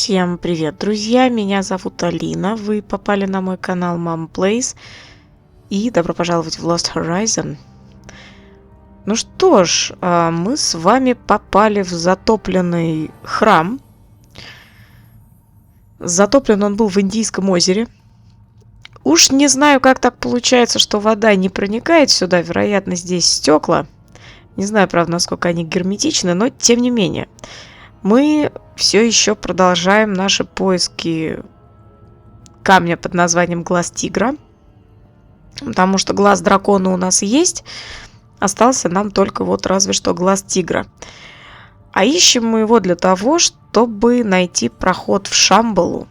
Всем привет, друзья! Меня зовут Алина. Вы попали на мой канал Mom Plays. И добро пожаловать в Lost Horizon. Ну что ж, мы с вами попали в затопленный храм. Затоплен он был в Индийском озере. Уж не знаю, как так получается, что вода не проникает сюда. Вероятно, здесь стекла. Не знаю, правда, насколько они герметичны, но тем не менее. Мы все еще продолжаем наши поиски камня под названием глаз тигра. Потому что глаз дракона у нас есть. Остался нам только вот разве что глаз тигра. А ищем мы его для того, чтобы найти проход в Шамбалу.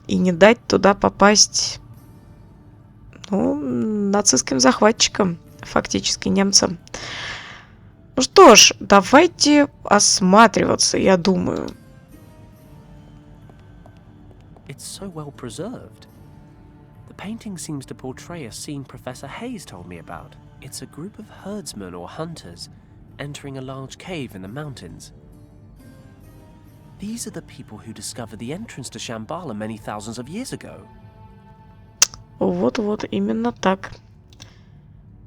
И не дать туда попасть, нацистским захватчикам, фактически немцам. Ну что ж, давайте осматриваться, я думаю. It's so well preserved. The painting seems to portray a scene Professor Hayes told me about. It's a group of herdsmen or hunters entering a large cave in the mountains. These are the people who discovered the entrance to Shambhala many thousands of years ago. Вот-вот, именно так.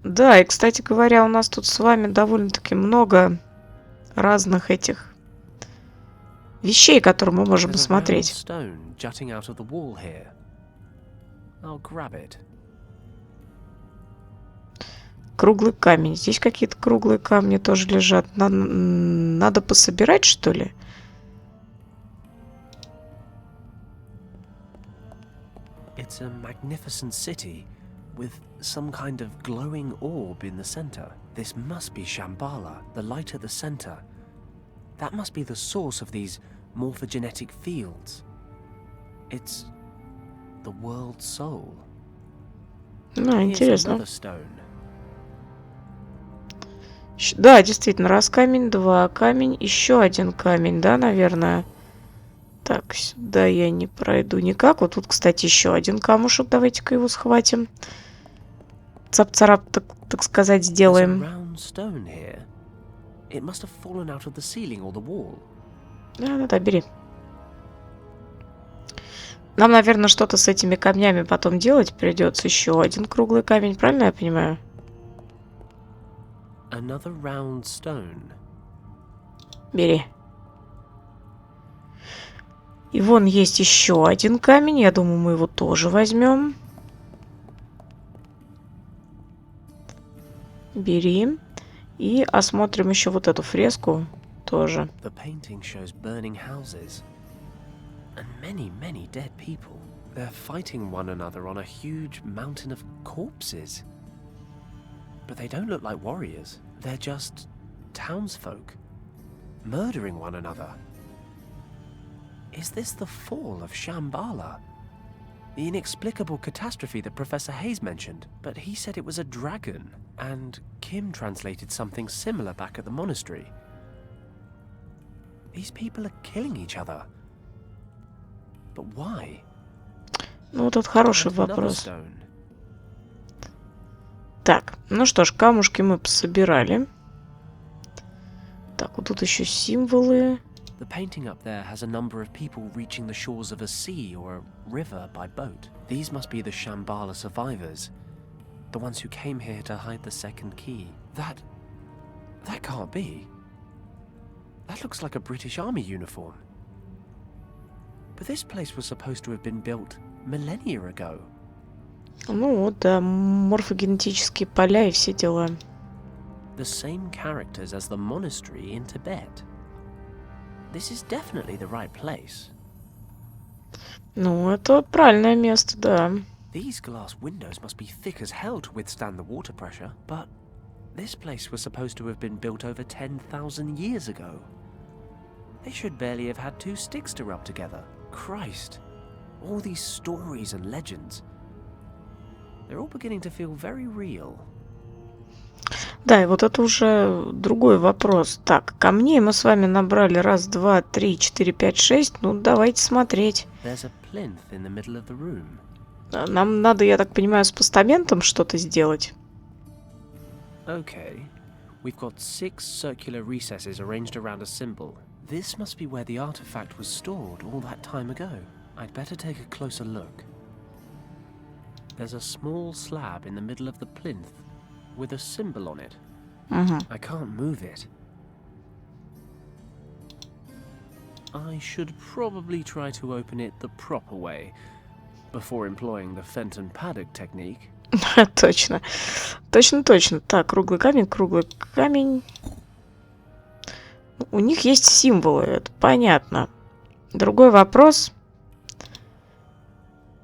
Да, и, кстати говоря, у нас тут с вами довольно-таки много разных этих вещей, которые мы можем посмотреть. Круглый камень. Здесь какие-то круглые камни тоже лежат. Надо пособирать, что ли? It's a magnificent city with some kind of glowing orb in the center. This must be Shambhala, the light at the center. That must be the source of these morphogenetic fields. It's the world soul. Интересно. Да, действительно, раз камень, два камень, еще один камень, да, наверное. Так, сюда я не пройду никак. Вот тут, кстати, еще один камушек. Давайте-ка его схватим. Цап-царап, так сказать, сделаем. Да, бери. Нам, наверное, что-то с этими камнями потом делать придется. Еще один круглый камень, правильно я понимаю? Бери. И вон есть еще один камень. Я думаю, мы его тоже возьмем. Бери. И осмотрим еще вот эту фреску тоже. Is this the fall of Shambhala? The inexplicable catastrophe that Professor Hayes mentioned, but he said it was a dragon, and Kim translated something similar back at the monastery. These people are killing each other. But why? Ну, вот это хороший вопрос. Так, ну что ж, камушки мы пособирали. Так, вот тут еще символы. The painting up there has a number of people reaching the shores of a sea or a river by boat. These must be the Shambhala survivors, the ones who came here to hide the second key. That can't be. That looks like a British Army uniform. But this place was supposed to have been built millennia ago. Ну вот, да, морфогенетические поля и все дела. The same characters as the monastery in Tibet. This is definitely the right place. Ну, это правильное место, да. These glass windows must be thick as hell to withstand the water pressure, but this place was supposed to have been built over 10,000 years ago. They should barely have had two sticks to rub together. Christ, all these stories and legends. They're all beginning to feel very real. Да, и вот это уже другой вопрос. Так, камней мы с вами набрали 1, 2, 3, 4, 5, 6. Ну, давайте смотреть. Нам надо, я так понимаю, с постаментом что-то сделать. Okay. We've got 6 circular recesses arranged around a symbol. This must be where the artifact was stored all that time ago. I'd better take a closer look. There's a small slab in the middle of the plinth with a symbol on it. I can't move it. I should probably try to open it the proper way before employing the Fenton Paddock technique. Точно. Точно. Так, круглый камень. У них есть символы, это понятно. Другой вопрос.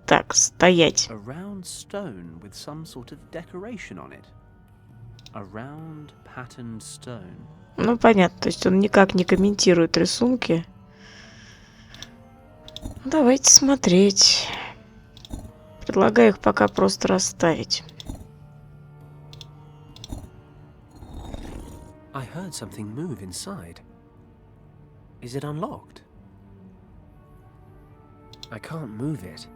Так, стоять. A round stone with some sort of decoration on it. A round patterned stone. Ну, понятно, то есть он никак не комментирует рисунки. Давайте смотреть. Предлагаю их пока просто расставить. I heard something move inside. Is it unlocked? I can't move it.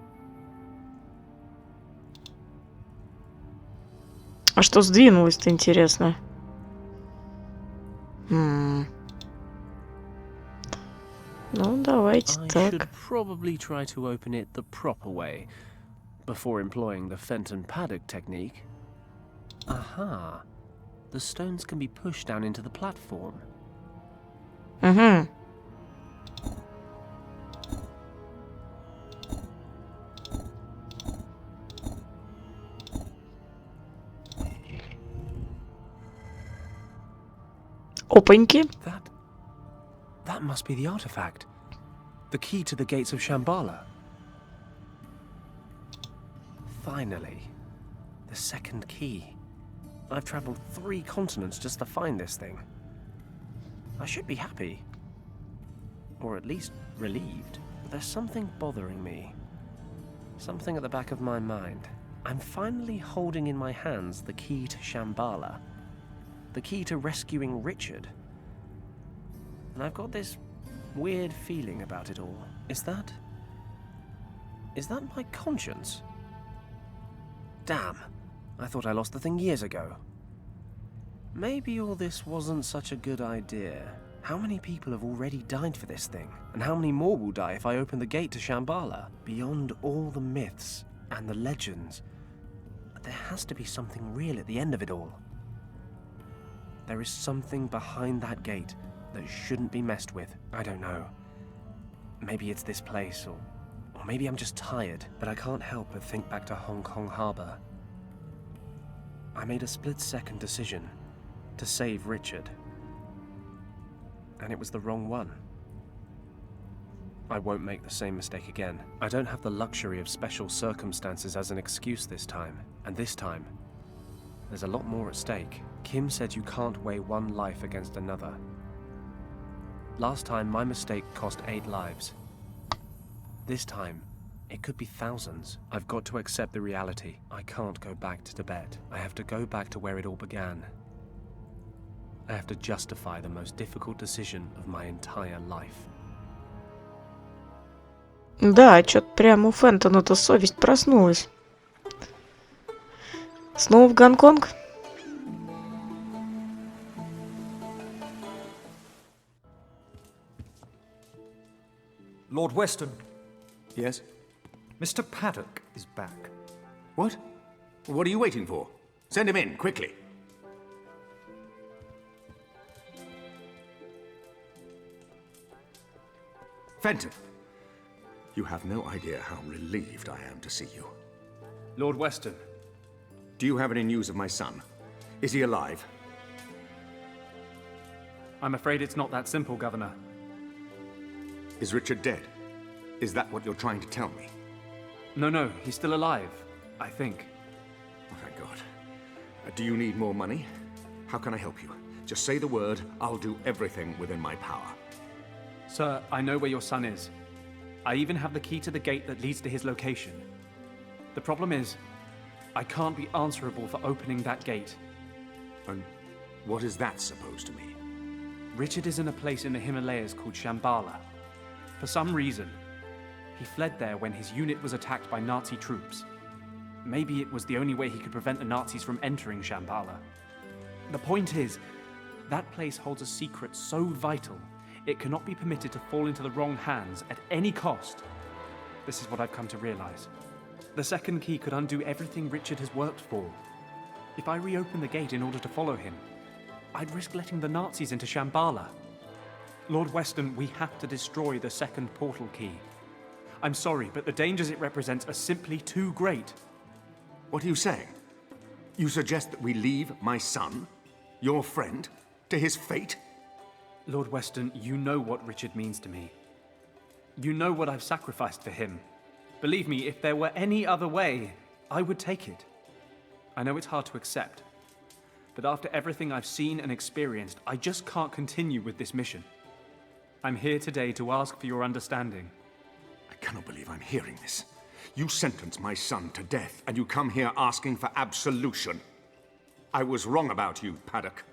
А что сдвинулось-то, интересно? Ну, давайте I так. should probably try to open it the proper way before employing the Fenton Paddock technique. Aha. The stones can be pushed down into the platform. Угу. Опаньки. That must be the artifact. The key to the gates of Shambhala. Finally. The second key. I've traveled 3 continents just to find this thing. I should be happy. Or at least relieved. But there's something bothering me. Something at the back of my mind. I'm finally holding in my hands the key to Shambhala. The key to rescuing Richard. And I've got this weird feeling about it all. Is that my conscience? Damn. I thought I lost the thing years ago. Maybe all this wasn't such a good idea. How many people have already died for this thing? And how many more will die if I open the gate to Shambhala? Beyond all the myths and the legends, there has to be something real at the end of it all. There is something behind that gate that shouldn't be messed with. I don't know. Maybe it's this place, or maybe I'm just tired, but I can't help but think back to Hong Kong Harbor. I made a split-second decision to save Richard. And it was the wrong one. I won't make the same mistake again. I don't have the luxury of special circumstances as an excuse this time. And this time, there's a lot more at stake. Kim said you can't weigh one life against another. Last time, my mistake cost 8 lives. This time, it could be thousands. I've got to accept the reality. I can't go back to Tibet. I have to go back to where it all began. I have to justify the most difficult decision of my entire life. Да, что-то прямо у Фентона-то совесть проснулась. Снова в Гонконг? Lord Weston, Yes? Mr. Paddock is back. What? What are you waiting for? Send him in, quickly. Fenton, you have no idea how relieved I am to see you. Lord Weston, Do you have any news of my son? Is he alive? I'm afraid it's not that simple, Governor. Is Richard dead? Is that what you're trying to tell me? No, he's still alive, I think. Oh, thank God. Do you need more money? How can I help you? Just say the word, I'll do everything within my power. Sir, I know where your son is. I even have the key to the gate that leads to his location. The problem is, I can't be answerable for opening that gate. And what is that supposed to mean? Richard is in a place in the Himalayas called Shambhala. For some reason, he fled there when his unit was attacked by Nazi troops. Maybe it was the only way he could prevent the Nazis from entering Shambhala. The point is, that place holds a secret so vital, It cannot be permitted to fall into the wrong hands at any cost. This is what I've come to realize. The second key could undo everything Richard has worked for. If I reopen the gate in order to follow him, I'd risk letting the Nazis into Shambhala. Lord Weston, we have to destroy the second portal key. I'm sorry, but the dangers it represents are simply too great. What are you saying? You suggest that we leave my son, your friend, to his fate? Lord Weston, you know what Richard means to me. You know what I've sacrificed for him. Believe me, if there were any other way, I would take it. I know it's hard to accept, but after everything I've seen and experienced, I just can't continue with this mission. I'm here today to ask for your understanding. I cannot believe I'm hearing this. You sentence my son to death, and you come here asking for absolution. I was wrong about you, Paddock.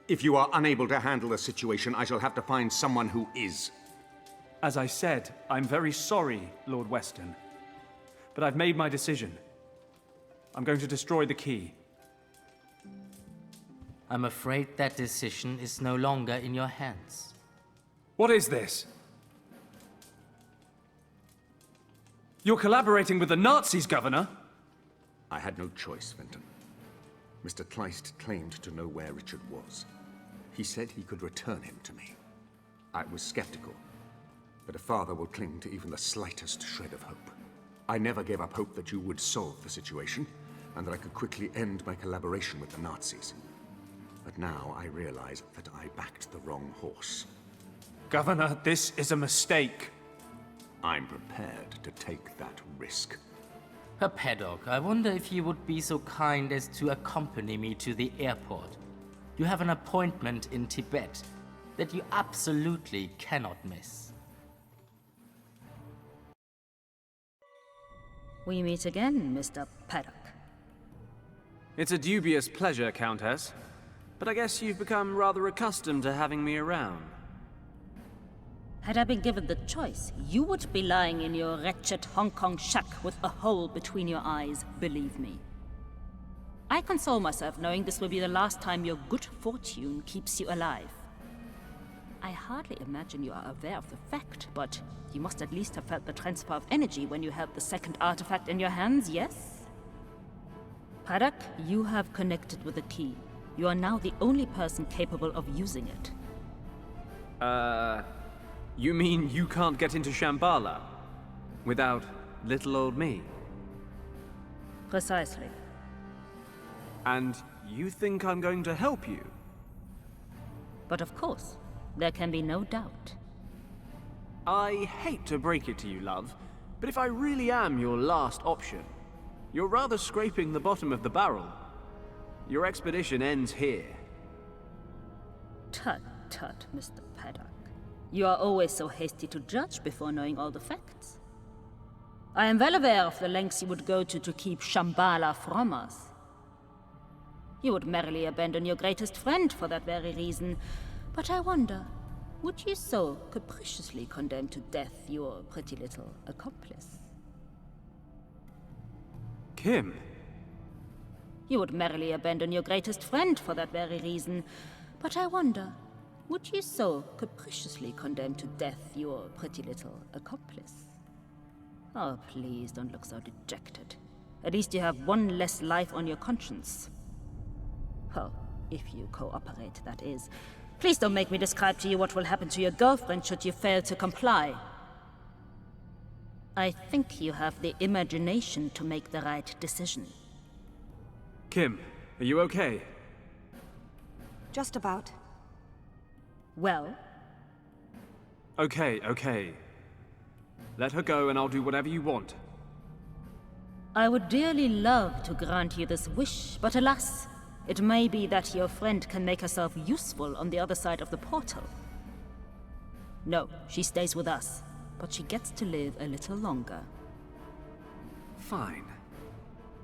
If you are unable to handle the situation, I shall have to find someone who is. As I said, I'm very sorry, Lord Weston. But I've made my decision. I'm going to destroy the key. I'm afraid that decision is no longer in your hands. What is this? You're collaborating with the Nazis, Governor? I had no choice, Fenton. Mr. Kleist claimed to know where Richard was. He said he could return him to me. I was skeptical, but a father will cling to even the slightest shred of hope. I never gave up hope that you would solve the situation, and that I could quickly end my collaboration with the Nazis. But now I realize that I backed the wrong horse. Governor, this is a mistake. I'm prepared to take that risk. Herr Paddock, I wonder if you would be so kind as to accompany me to the airport. You have an appointment in Tibet that you absolutely cannot miss. We meet again, Mr. Paddock. It's a dubious pleasure, Countess. But I guess you've become rather accustomed to having me around. Had I been given the choice, you would be lying in your wretched Hong Kong shack with a hole between your eyes, believe me. I console myself knowing this will be the last time your good fortune keeps you alive. I hardly imagine you are aware of the fact, but you must at least have felt the transfer of energy when you held the second artifact in your hands, yes? Paddock, you have connected with the key. You are now the only person capable of using it. You mean you can't get into Shambhala without little old me? Precisely. And you think I'm going to help you? But of course, there can be no doubt. I hate to break it to you, love, but if I really am your last option, you're rather scraping the bottom of the barrel. Your expedition ends here. Tut, tut, Mr. Paddock. You are always so hasty to judge before knowing all the facts. I am well aware of the lengths you would go to keep Shambhala from us. You would merrily abandon your greatest friend for that very reason. But I wonder, would you so capriciously condemn to death your pretty little accomplice? Kim? You would merrily abandon your greatest friend for that very reason. But I wonder, would you so capriciously condemn to death your pretty little accomplice? Oh, please don't look so dejected. At least you have one less life on your conscience. Well, if you cooperate, that is. Please don't make me describe to you what will happen to your girlfriend should you fail to comply. I think you have the imagination to make the right decision. Kim, are you okay? Just about. Well? Okay. Let her go and I'll do whatever you want. I would dearly love to grant you this wish, but alas, it may be that your friend can make herself useful on the other side of the portal. No, she stays with us, but she gets to live a little longer. Fine.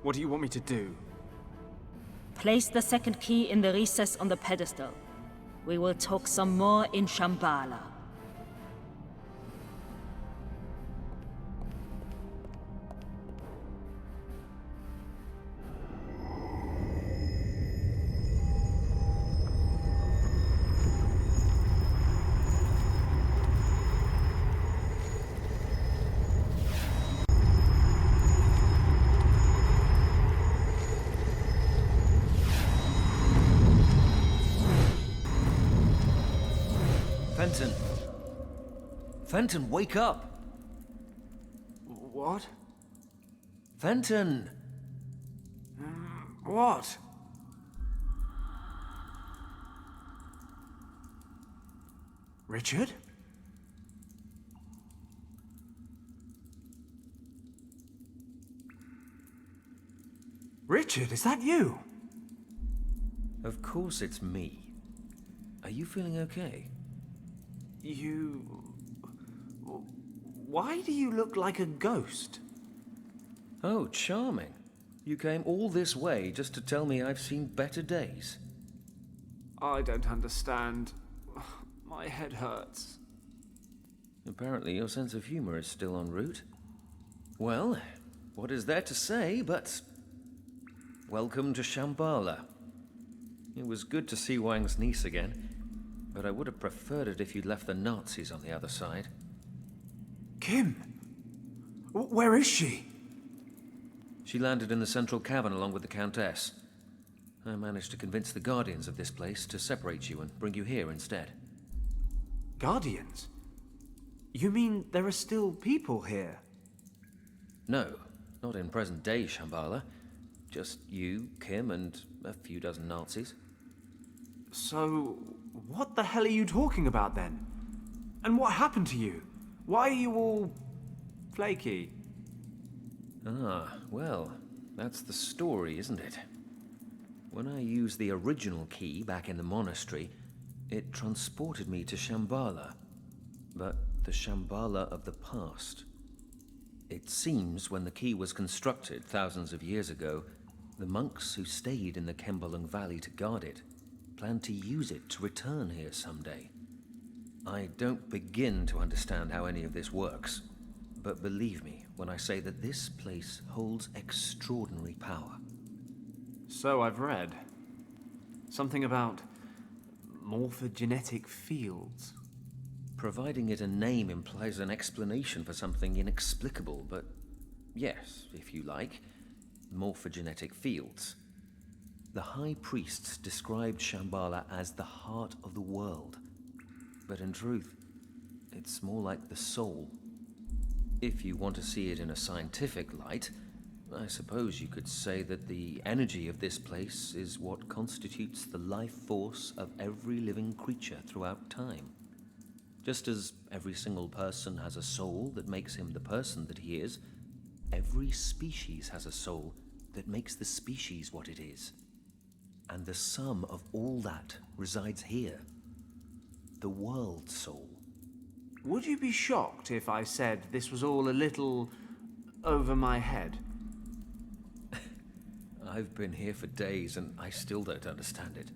What do you want me to do? Place the second key in the recess on the pedestal. We will talk some more in Shambhala. Fenton! Fenton, wake up! What? Fenton! What? Richard? Richard, is that you? Of course it's me. Are you feeling okay? Why do you look like a ghost? Oh, charming. You came all this way just to tell me I've seen better days. I don't understand. My head hurts. Apparently your sense of humor is still en route. Well, what is there to say but... welcome to Shambhala. It was good to see Wang's niece again, but I would have preferred it if you'd left the Nazis on the other side. Kim! Where is she? She landed in the central cabin along with the Countess. I managed to convince the guardians of this place to separate you and bring you here instead. Guardians? You mean there are still people here? No, not in present-day Shambhala. Just you, Kim, and a few dozen Nazis. So, what the hell are you talking about then? And what happened to you? Why are you all... flaky? Ah, well, that's the story, isn't it? When I used the original key back in the monastery, it transported me to Shambhala, but the Shambhala of the past. It seems when the key was constructed thousands of years ago, the monks who stayed in the Kembalung Valley to guard it planned to use it to return here someday. I don't begin to understand how any of this works, but believe me when I say that this place holds extraordinary power. So I've read. Something about morphogenetic fields. Providing it a name implies an explanation for something inexplicable, but yes, if you like, morphogenetic fields. The high priests described Shambhala as the heart of the world, but in truth, it's more like the soul. If you want to see it in a scientific light, I suppose you could say that the energy of this place is what constitutes the life force of every living creature throughout time. Just as every single person has a soul that makes him the person that he is, every species has a soul that makes the species what it is. And the sum of all that resides here, the world soul. Would you be shocked if I said this was all a little over my head? I've been here for days and I still don't understand it.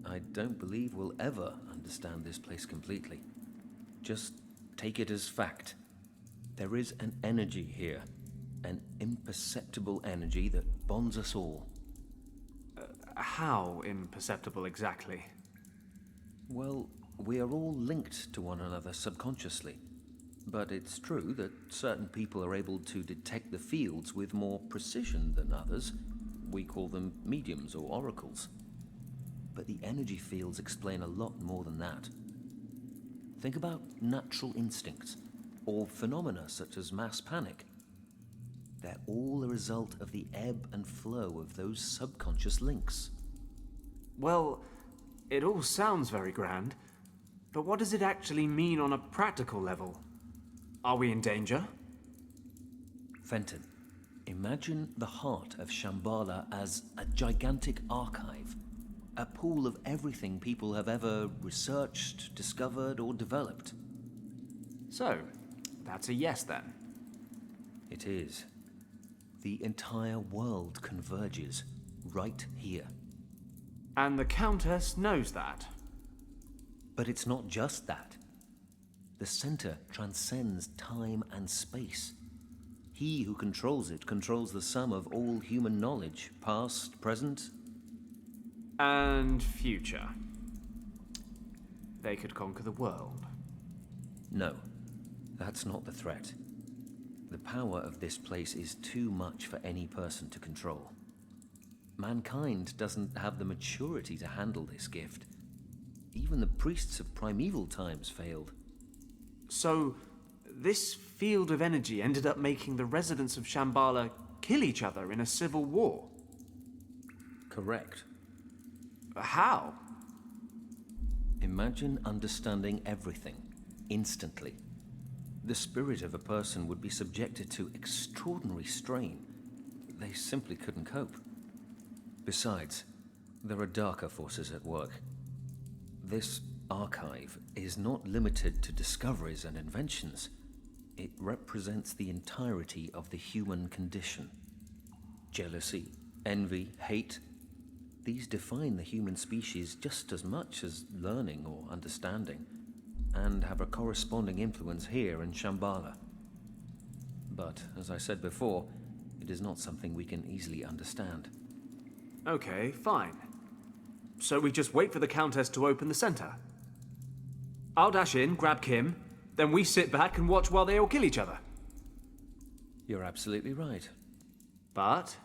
I don't believe we'll ever understand this place completely. Just take it as fact. There is an energy here, an imperceptible energy that bonds us all. How imperceptible exactly? Well, we are all linked to one another subconsciously. But it's true that certain people are able to detect the fields with more precision than others. We call them mediums or oracles. But the energy fields explain a lot more than that. Think about natural instincts, or phenomena such as mass panic. They're all a result of the ebb and flow of those subconscious links. Well, it all sounds very grand, but what does it actually mean on a practical level? Are we in danger? Fenton, imagine the heart of Shambhala as a gigantic archive, a pool of everything people have ever researched, discovered, or developed. So, that's a yes then. It is. The entire world converges right here. And the Countess knows that. But it's not just that. The center transcends time and space. He who controls it controls the sum of all human knowledge, past, present, and future. They could conquer the world. No, that's not the threat. The power of this place is too much for any person to control. Mankind doesn't have the maturity to handle this gift. Even the priests of primeval times failed. So, this field of energy ended up making the residents of Shambhala kill each other in a civil war? Correct. How? Imagine understanding everything, instantly. The spirit of a person would be subjected to extraordinary strain. They simply couldn't cope. Besides, there are darker forces at work. This archive is not limited to discoveries and inventions. It represents the entirety of the human condition. Jealousy, envy, hate, these define the human species just as much as learning or understanding, and have a corresponding influence here in Shambhala. But, as I said before, it is not something we can easily understand. Okay, fine. So we just wait for the Countess to open the center? I'll dash in, grab Kim, then we sit back and watch while they all kill each other. You're absolutely right. But?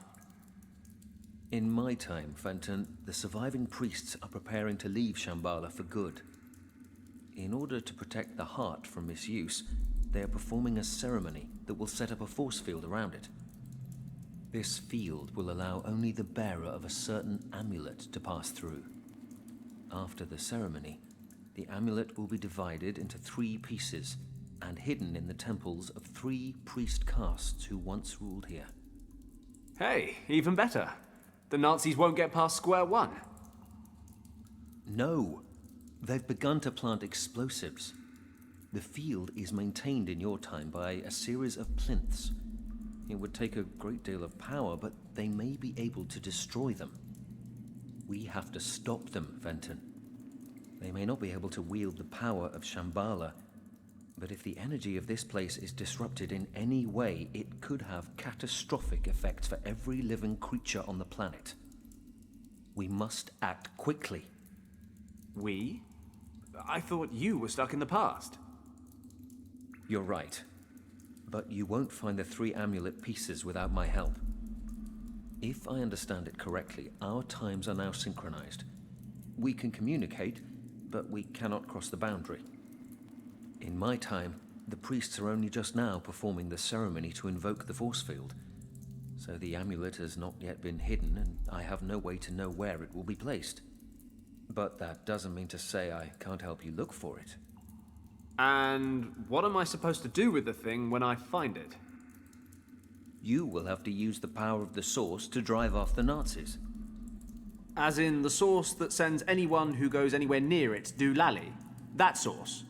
In my time, Fenton, the surviving priests are preparing to leave Shambhala for good. In order to protect the heart from misuse, they are performing a ceremony that will set up a force field around it. This field will allow only the bearer of a certain amulet to pass through. After the ceremony, the amulet will be divided into 3 pieces and hidden in the temples of 3 priest castes who once ruled here. Hey, even better. The Nazis won't get past square one. No, they've begun to plant explosives. The field is maintained in your time by a series of plinths. It would take a great deal of power, but they may be able to destroy them. We have to stop them, Fenton. They may not be able to wield the power of Shambhala, but if the energy of this place is disrupted in any way, it could have catastrophic effects for every living creature on the planet. We must act quickly. We? I thought you were stuck in the past. You're right. But you won't find the 3 amulet pieces without my help. If I understand it correctly, our times are now synchronized. We can communicate, but we cannot cross the boundary. In my time, the priests are only just now performing the ceremony to invoke the force field. So the amulet has not yet been hidden, and I have no way to know where it will be placed. But that doesn't mean to say I can't help you look for it. And what am I supposed to do with the thing when I find it? You will have to use the power of the source to drive off the Nazis. As in the source that sends anyone who goes anywhere near it doolally? That source?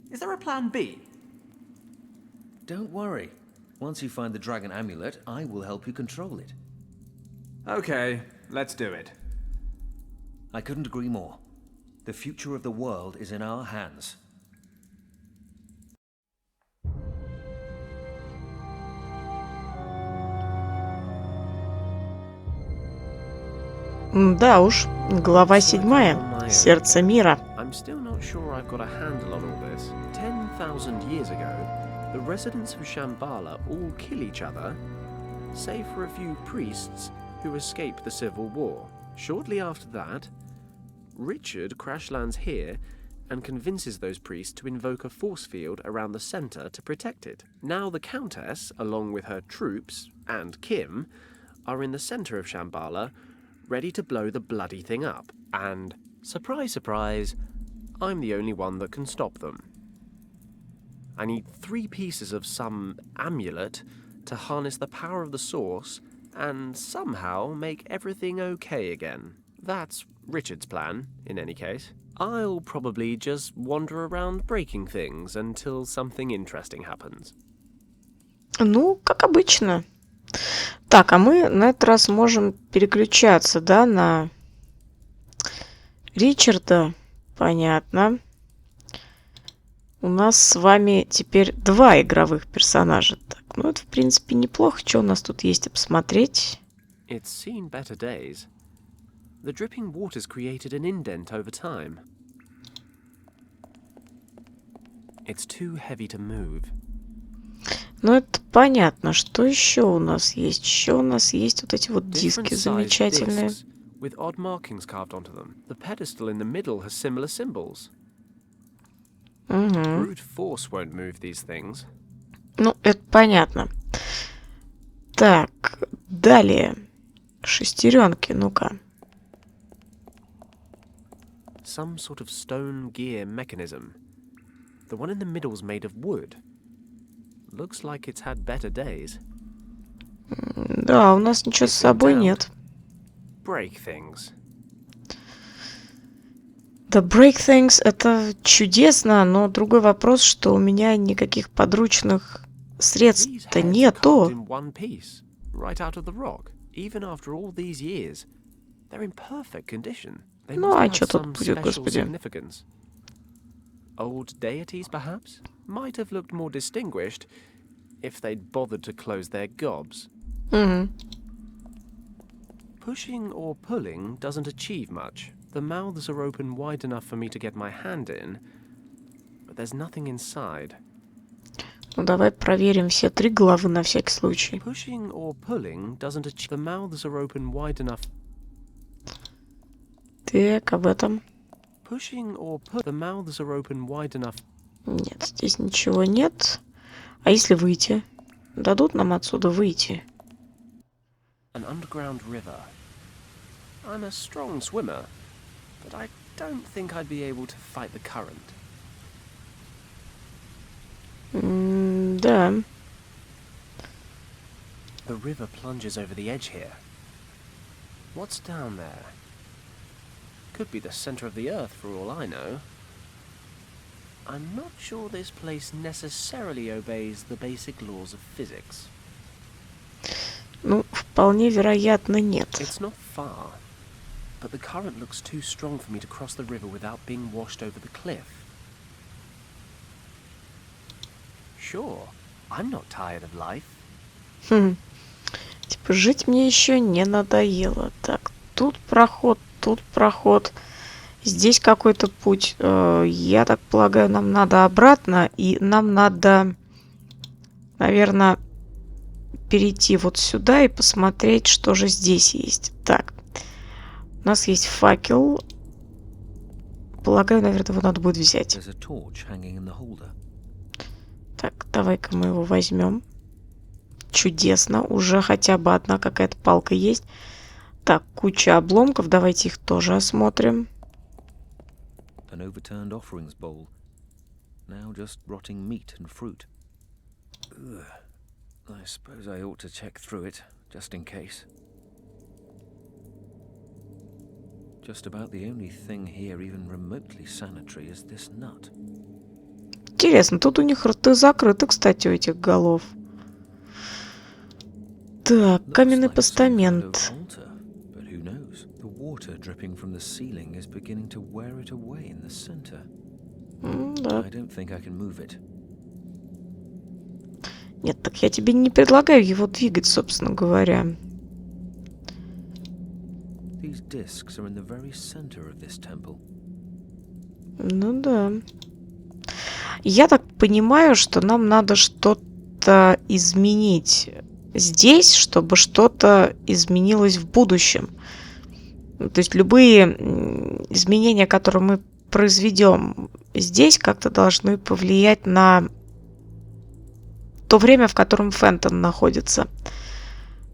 Is there a plan B? Don't worry. Once you find the dragon amulet, I will help you control it. Okay, let's do it. I couldn't agree more. The future of the world is in our hands. Да уж, глава 7. Сердце мира. I'm still not sure I've got a handle on all this. 10,000 years ago, the residents of Shambhala all kill each other, save for a few priests who escape the civil war. Shortly after that, Richard crash lands here and convinces those priests to invoke a force field around the center to protect it. Now the Countess, along with her troops, and Kim, are in the center of Shambhala, ready to blow the bloody thing up. And, surprise, surprise, I'm the only one that can stop them. I need 3 pieces of some amulet to harness the power of the source and somehow make everything okay again. That's Richard's plan, in any case. I'll probably just wander around breaking things until something interesting happens. Ну, как обычно. Так, а мы на этот раз можем переключаться, да, на Ричарда. Понятно. У нас с вами теперь 2 игровых персонажа. Так, ну это, в принципе, неплохо. Что у нас тут есть посмотреть? It's seen better days. The dripping water's created an indent over time. It's too heavy to move. Ну, это понятно. Что еще у нас есть? Еще у нас есть вот эти вот диски замечательные. with odd markings carved onto them. The pedestal in the middle has similar symbols. Brute force won't move these things. Ну, это понятно. Так, далее. Шестеренки, ну-ка. Some sort of stone gear mechanism. The one in the middle's made of wood. Looks like it's had better days. Да, у нас ничего с собой нет. Break things. Да, break things — это чудесно, но другой вопрос, что у меня никаких подручных средств-то нету. Ну, а что тут будет, господи? Old deities, perhaps, might have looked more distinguished if they'd bothered to close their gobs. Pushing or pulling doesn't achieve much. The mouths are open wide enough for me to get my hand in, but there's nothing inside. Ну, давай проверим все три главы на всякий случай. Pushing or pulling doesn't achieve. The mouths are open wide enough. Так, об этом. Pushing or pull. The mouths are open wide enough. Нет, здесь ничего нет. А если выйти? Дадут нам отсюда выйти? An underground river. I'm a strong swimmer, but I don't think I'd be able to fight the current. Да. The river plunges over the edge here. What's down there? Could be the center of the earth for all I know. I'm not sure this place necessarily obeys the basic laws of physics. Ну, вполне вероятно, нет. It's not far, but the current looks too strong for me to cross the river without being washed over the cliff. Sure, I'm not tired of life. Типа, жить мне еще не надоело. Так, тут проход, тут проход. Здесь какой-то путь. Я так полагаю, нам надо обратно. И нам надо, наверное, перейти вот сюда и посмотреть, что же здесь есть. Так, у нас есть факел. Полагаю, наверное, его надо будет взять. Так, давай-ка мы его возьмем. Чудесно. Уже хотя бы одна какая-то палка есть. Так, куча обломков. Давайте их тоже осмотрим. An overturned offerings bowl. Now just rotting meat and fruit. Ugh. I suppose I ought to check through it, just in case. Just about the only thing here even remotely sanitary is this nut. Интересно, тут у них рты закрыты, кстати, у этих голов. Так, каменный постамент. Да. Нет, так я тебе не предлагаю его двигать, собственно говоря. Ну да. Я так понимаю, что нам надо что-то изменить здесь, чтобы что-то изменилось в будущем. То есть любые изменения, которые мы произведем здесь, как-то должны повлиять на то время, в котором Фентон находится.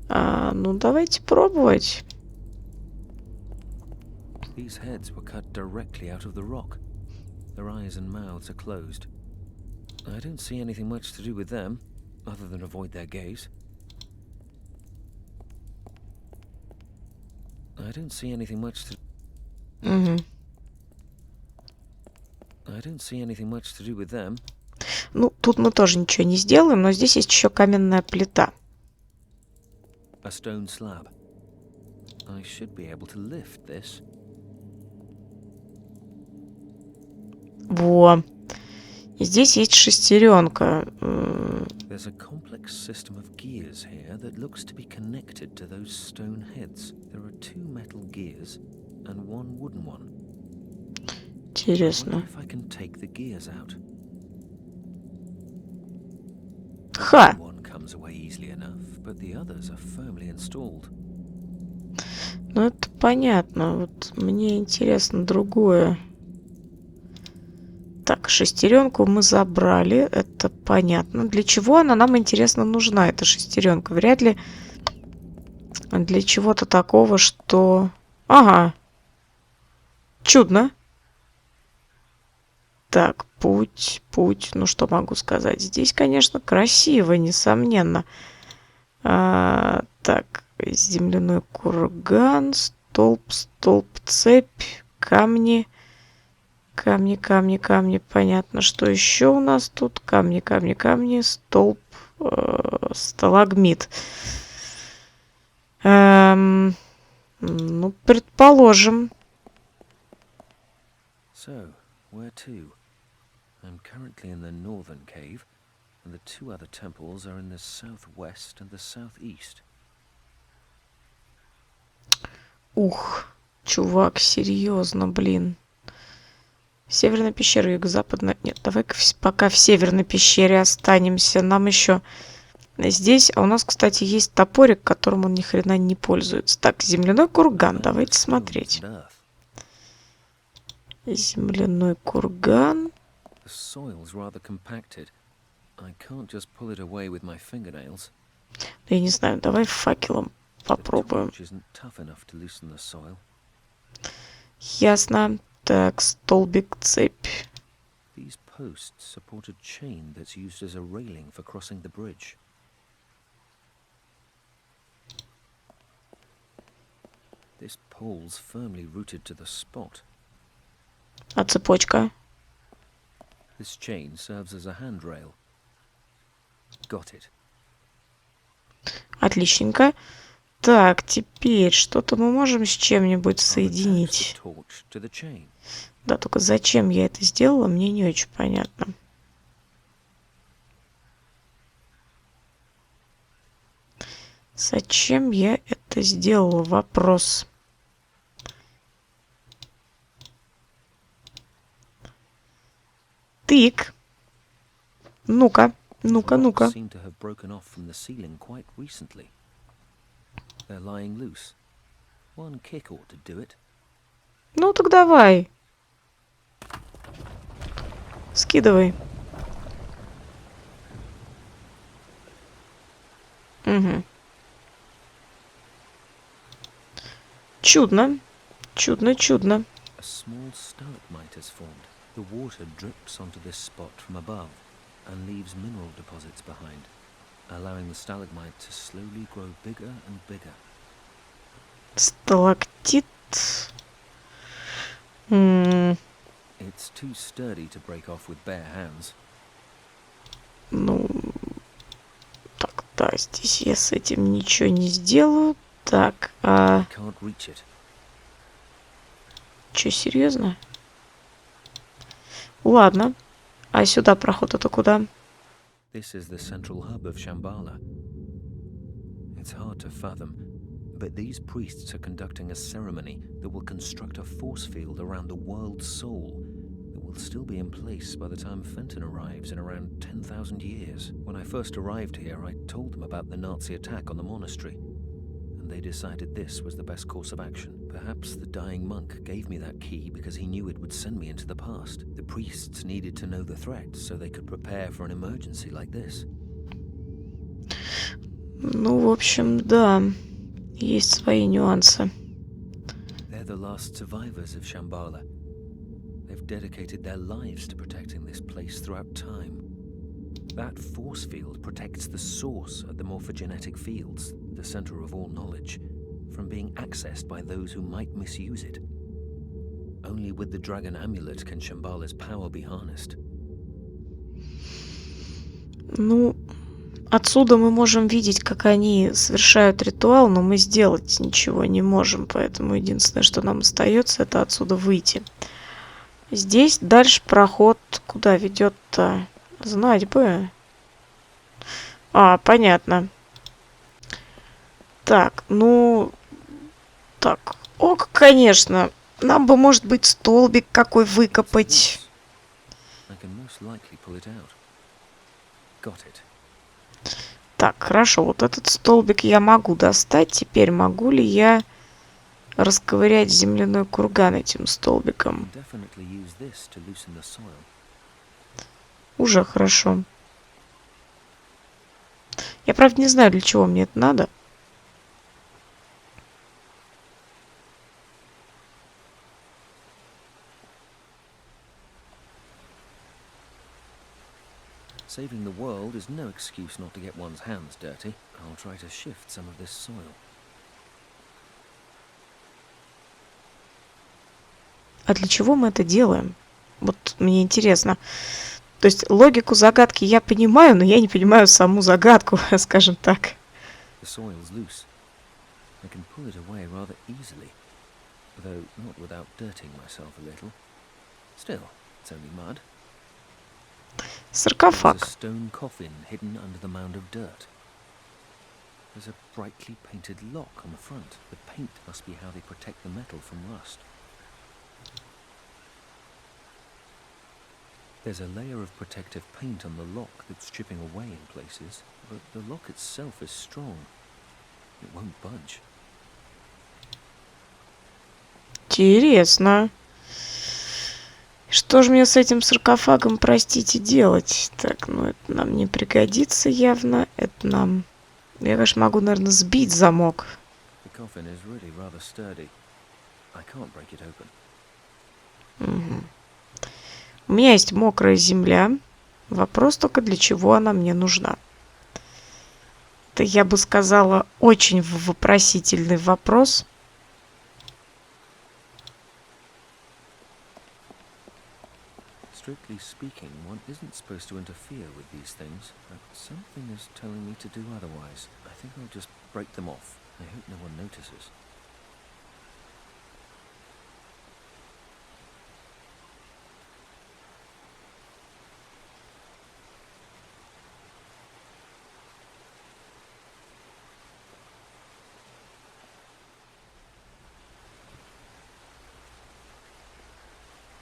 Ну, давайте пробовать. Their eyes and mouths are closed. I don't see anything much to do with them, other than avoid their gaze. I don't see anything much to... I don't see anything much to do with them. Ну, тут мы тоже ничего не сделаем, но здесь есть еще каменная плита. A stone slab. I should be able to lift this. Во. И здесь есть шестеренка. There's a complex system of gears here that looks to be connected to those stone heads. There are 2 metal gears and 1 wooden one. Интересно. If I can take the gears out. Ха! One comes away easily enough, but the others are firmly installed. Ну, это понятно. Вот мне интересно другое. Так, шестеренку мы забрали. Это понятно. Для чего она нам, интересно, нужна, эта шестеренка? Вряд ли для чего-то такого, что... Ага. Чудно. Так, путь. Ну, что могу сказать? Здесь, конечно, красиво, несомненно. Так, земляной курган, столб, цепь, камни. Камни. Понятно, что еще у нас тут? Камни, столб, сталагмит. Ну, предположим. So, where to? I'm currently in the northern cave, and the two other temples are in the southwest and the southeast. Ух, чувак, серьезно, блин. Северная пещера, юго-западная. Нет, давай-ка пока в северной пещере останемся. Нам еще здесь... А у нас, кстати, есть топорик, которым он ни хрена не пользуется. Так, земляной курган. Давайте смотреть. Земляной курган. Я не знаю, давай факелом попробуем. Ясно. Так, столбик, цепь. These posts support a chain that's used as a railing for crossing the bridge. This pole's firmly rooted to the spot. А цепочка? This chain serves as a handrail. Got it. Отличненько. Так, теперь что-то мы можем с чем-нибудь соединить. Да, только зачем я это сделала, мне не очень понятно. Зачем я это сделала? Вопрос. Тык. Ну-ка. Ну так давай. Скидывай. Угу. Чудно. Чудно. The water drips onto this spot from above and leaves mineral deposits behind, allowing the stalagmite to slowly grow bigger and bigger. Сталактит. It's too sturdy to break off with bare hands. Ну, так, да, здесь я с этим ничего не сделаю. Так, Чё, серьезно? Ладно. А сюда проход это куда? This is the central hub of Shambhala. It's hard to fathom, but these priests are conducting a ceremony that will construct a force field around the world's soul that will still be in place by the time Fenton arrives in around 10,000 years. When I first arrived here, I told them about the Nazi attack on the monastery, and they decided this was the best course of action. Perhaps the dying monk gave me that key because he knew it would send me into the past. The priests needed to know the threat so they could prepare for an emergency like this. Ну, в общем, да. Есть свои нюансы. They're the last survivors of Shambhala. They've dedicated their lives to protecting this place throughout time. That force field protects the source of the morphogenetic fields, the center of all knowledge, from being accessed by those who might misuse it. Only with the dragon amulet can Shambhala's power be harnessed. Ну, отсюда мы можем видеть, как они совершают ритуал, но мы сделать ничего не можем, поэтому единственное, что нам остается, это отсюда выйти. Здесь дальше проход куда ведет-то? Знать бы. А, понятно. Так, ну... Так, ок, конечно. Нам бы, может быть, столбик какой выкопать. Так, хорошо, вот этот столбик я могу достать. Теперь могу ли я расковырять земляной курган этим столбиком. Definitely use this to loosen the soil. Уже хорошо. Я, правда, не знаю, для чего мне это надо. Saving the world is no excuse not to get one's hands dirty. I'll try to shift some of this soil. А для чего мы это делаем? Вот мне интересно. То есть логику загадки я понимаю, но я не понимаю саму загадку, скажем так. The soil's loose. I can pull it away rather easily, though not without dirtying myself a little. Still, it's only mud. There's a Саркофаг. stone coffin hidden under the mound of dirt. There's a brightly painted lock on the front. The paint must be how they protect the metal from rust. There's a layer of protective paint on the lock that's chipping away in places, but the lock itself is strong. It won't budge. Интересно. Что же мне с этим саркофагом, простите, делать? Так, ну это нам не пригодится явно. Это нам... Я, конечно, могу, наверное, сбить замок. The coffin is really rather sturdy. I can't break it open. Мгм. У меня есть мокрая земля. Вопрос только, для чего она мне нужна. Это, я бы сказала, очень вопросительный вопрос. Strictly speaking, one isn't supposed to interfere with these things, but something is telling me to do otherwise. I think I'll just break them off. I hope no one notices.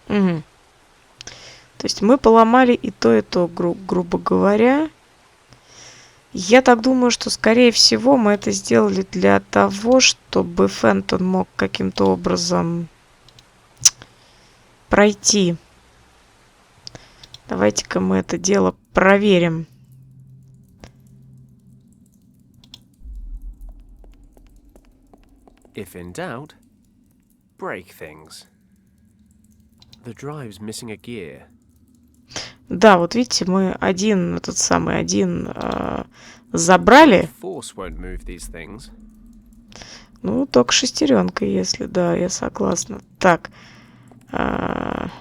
Мгм. То есть мы поломали и то, грубо говоря. Я так думаю, что, скорее всего, мы это сделали для того, чтобы Фентон мог каким-то образом пройти. Давайте-ка мы это дело проверим. If in doubt, break things. The drive's missing a gear. Да, вот видите, мы один забрали. Force won't move these things. Ну, только шестеренка, если да, я согласна. Так. Ага.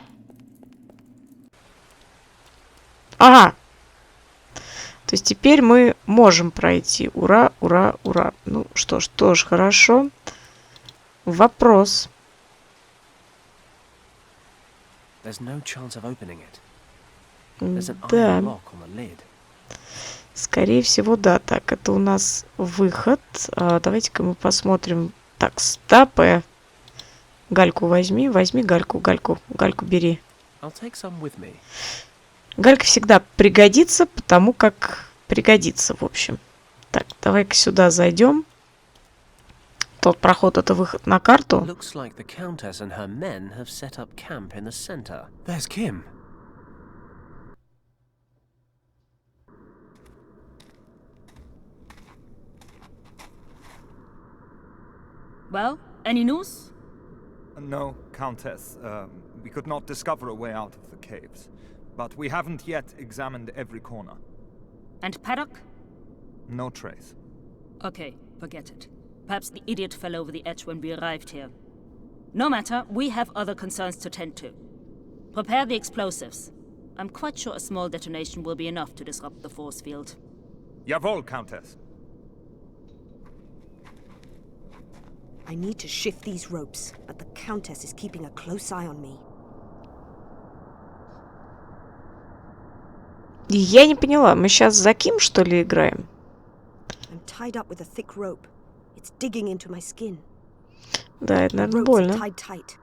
То есть теперь мы можем пройти. Ура, ура, ура. Ну что ж, тоже хорошо. Вопрос. There's no chance of opening it. There's an Да. iron lock on the lid. Скорее всего, да. Так, это у нас выход. Давайте-ка мы посмотрим. Так, стопэ. Гальку возьми гальку. Гальку бери. I'll take some with me. Галька всегда пригодится, потому как пригодится, в общем. Так, давай-ка сюда зайдем. Тот проход — это выход на карту. Looks like the Countess and her men have set up camp in the center. There's Kim. Well, any news? No, Countess. We could not discover a way out of the caves. But we haven't yet examined every corner. And Paddock? No trace. Okay, forget it. Perhaps the idiot fell over the edge when we arrived here. No matter, we have other concerns to tend to. Prepare the explosives. I'm quite sure a small detonation will be enough to disrupt the force field. Jawohl, Countess. I need to shift these ropes, but the Countess is keeping a close eye on me. Я не поняла, мы сейчас за Ким, что ли, играем? I'm tied up with a thick rope. It's digging into my skin. Да, это, The наверное, ropes are больно. tied tight.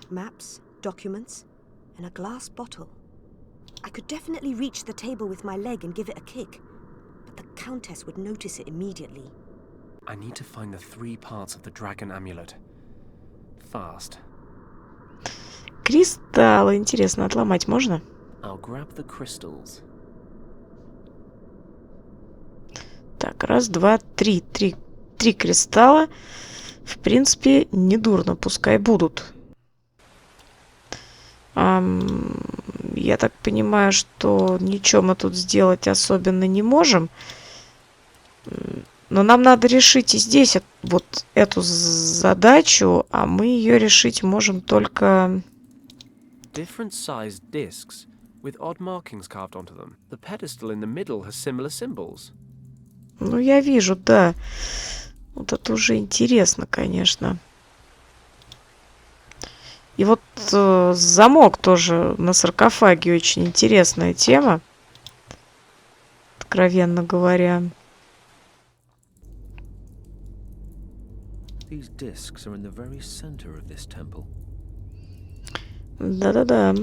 Maps, documents, and a glass bottle. I could definitely reach the table with my leg and give it a kick, but the Countess would notice it immediately. I need to find the 3 parts of the dragon amulet. Fast. Кристаллы. Интересно, отломать можно? I'll grab the crystals. Так, 1, 2, 3. 3 кристалла. В принципе, недурно. Пускай будут. Я так понимаю, что ничего мы тут сделать особенно не можем. Но нам надо решить и здесь вот эту задачу, а мы ее решить можем только... Different sized discs with odd markings carved onto them. The pedestal in the middle has similar symbols. Ну, я вижу, да. Вот это уже интересно, конечно. И вот замок тоже на саркофаге очень интересная тема. Откровенно говоря. These discs are in the very center of this temple. Да-да-да.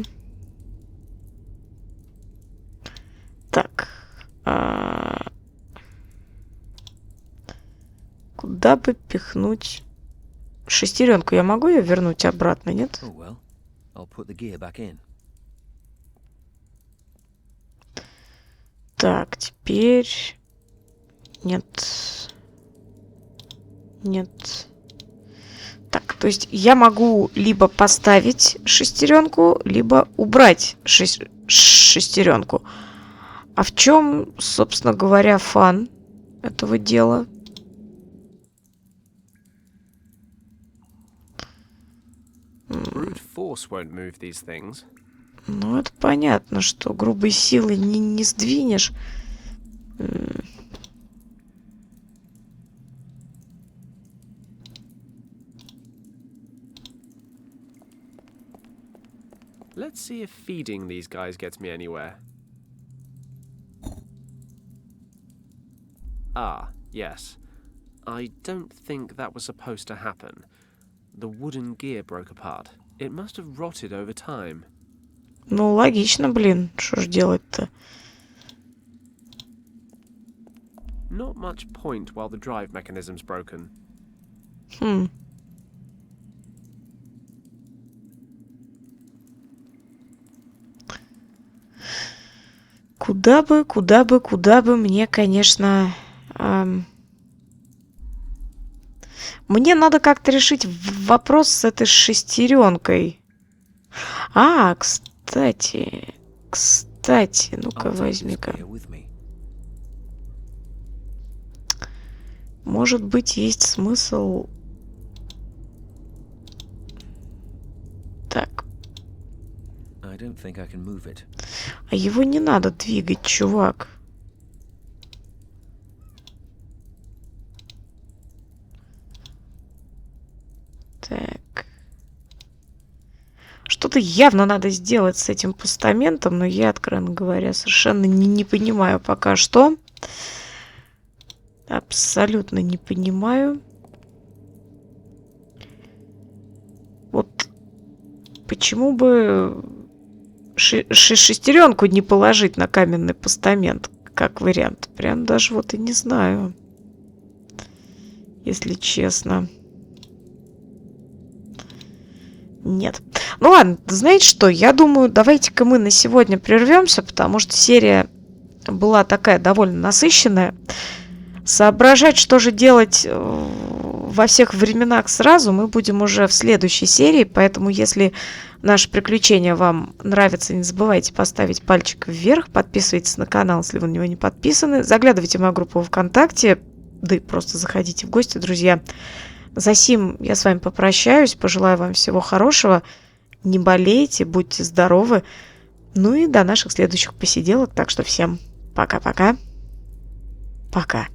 Так. Куда бы пихнуть шестеренку? Я могу ее вернуть обратно, нет? Oh well, I'll put the gear back in. Так, теперь... Нет. Нет. Так, то есть я могу либо поставить шестеренку, либо убрать шестеренку. А в чем, собственно говоря, фан этого дела? Brute force won't move these things. Ну, это понятно, что грубой силой не сдвинешь. Let's see if feeding these guys gets me anywhere. Ah, yes. I don't think that was supposed to happen. The wooden gear broke apart. It must have rotted over time. Ну, логично, блин. Что ж делать-то? Not much point while the drive mechanism's broken. Куда бы мне, конечно... Мне надо как-то решить вопрос с этой шестеренкой. А, кстати, ну-ка возьми-ка. Может быть, есть смысл... Так. А его не надо двигать, чувак. Так. Что-то явно надо сделать с этим постаментом, но я, откровенно говоря, совершенно не понимаю пока что. Абсолютно не понимаю. Вот почему бы шестеренку не положить на каменный постамент, как вариант? Прям даже вот и не знаю, если честно. Нет. Ну ладно, знаете что? Я думаю, давайте-ка мы на сегодня прервемся, потому что серия была такая довольно насыщенная. Соображать, что же делать во всех временах сразу, мы будем уже в следующей серии. Поэтому, если наше приключение вам нравится, не забывайте поставить пальчик вверх, подписывайтесь на канал, если вы на него не подписаны, заглядывайте в мою группу ВКонтакте, да и просто заходите в гости, друзья. За сим я с вами попрощаюсь, пожелаю вам всего хорошего, не болейте, будьте здоровы, ну и до наших следующих посиделок, так что всем пока-пока, пока.